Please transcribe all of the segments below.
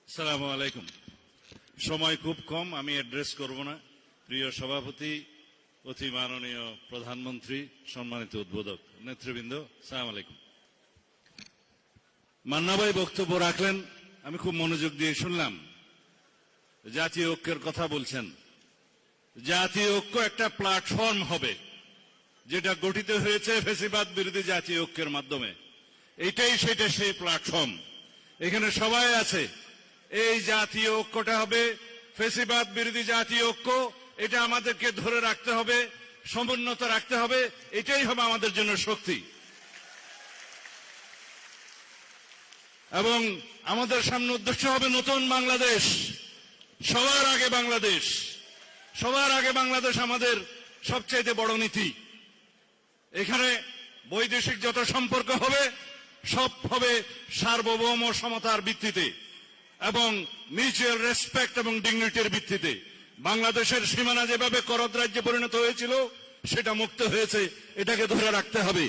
আসসালামু আলাইকুম। সময় খুব কম, আমি অ্যাড্রেস করব না। প্রিয় সভাপতি, অতি মাননীয় প্রধানমন্ত্রী, সম্মানিত উদ্বোধক, নেতৃবৃন্দ, আসসালামু আলাইকুম। মান্না ভাই বক্তব্য রাখলেন, আমি খুব মনোযোগ দিয়ে শুনলাম। জাতীয় ঐক্যের কথা বলছেন। জাতীয় ঐক্য একটা প্ল্যাটফর্ম হবে যেটা গঠিত হয়েছে ফ্যাসিবাদ বিরোধী জাতীয় ঐক্যের মাধ্যমে। এইটাই সেটা সেই প্ল্যাটফর্ম। এখানে সবাই আছে। এই জাতীয় ঐক্যটা হবে ফ্যাসিবাদ বিরোধী জাতীয় ঐক্য। এটা আমাদেরকে ধরে রাখতে হবে, সমুন্নত রাখতে হবে। এটাই হবে আমাদের জন্য শক্তি। এবং আমাদের সামনে উদ্দেশ্য হবে নতুন বাংলাদেশ। সবার আগে বাংলাদেশ, সবার আগে বাংলাদেশ আমাদের সবচেয়ে বড় নীতি। এখানে বৈদেশিক যত সম্পর্ক হবে সব হবে সার্বভৌম সমতার ভিত্তিতে এবং মিউচুয়াল রেসপেক্ট এবং ডিগনিটির ভিত্তিতে। বাংলাদেশের সীমানা যেভাবে করদ রাজ্যে পরিণত হয়েছিল সেটা মুক্ত হয়েছে, এটাকে ধরে রাখতে হবে।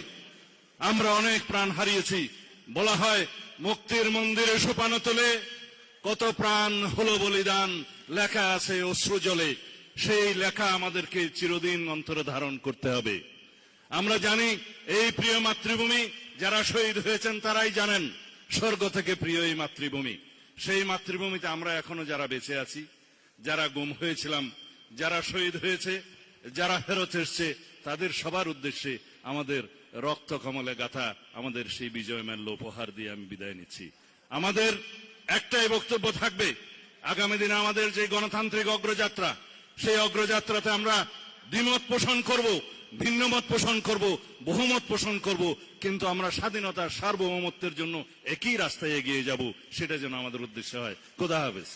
আমরা অনেক প্রাণ হারিয়েছি। বলা হয় মুক্তির মন্দিরে সোপানো তোলে কত প্রাণ হলো বলিদান, লেখা আছে অশ্রু জলে। সেই লেখা আমাদেরকে চিরদিন অন্তরে ধারণ করতে হবে। আমরা জানি এই প্রিয় মাতৃভূমি, যারা শহীদ হয়েছেন তারাই জানেন স্বর্গ থেকে প্রিয় এই মাতৃভূমি। সেই মাতৃভূমিতে আমরা এখনো যারা বেঁচে আছি, যারা গুম হয়েছিলাম, যারা শহীদ হয়েছে, যারা ফেরত এসছে, তাদের সবার উদ্দেশ্যে আমাদের রক্ত কমলে গাথা আমাদের সেই বিজয় মাল্য উপহার দিয়ে আমি বিদায় নিচ্ছি। আমাদের একটাই বক্তব্য থাকবে, আগামী দিনে আমাদের যে গণতান্ত্রিক অগ্রযাত্রা, সেই অগ্রযাত্রাতে আমরা দ্বিমত পোষণ করব, ভিন্নমত পোষণ করব, বহুমত পোষণ করব, কিন্তু আমরা স্বাধীনতার সার্বভৌমত্বের জন্য একই রাস্তায় এগিয়ে যাব। সেটা যেন আমাদের উদ্দেশ্য হয়। খোদা হাফেজ।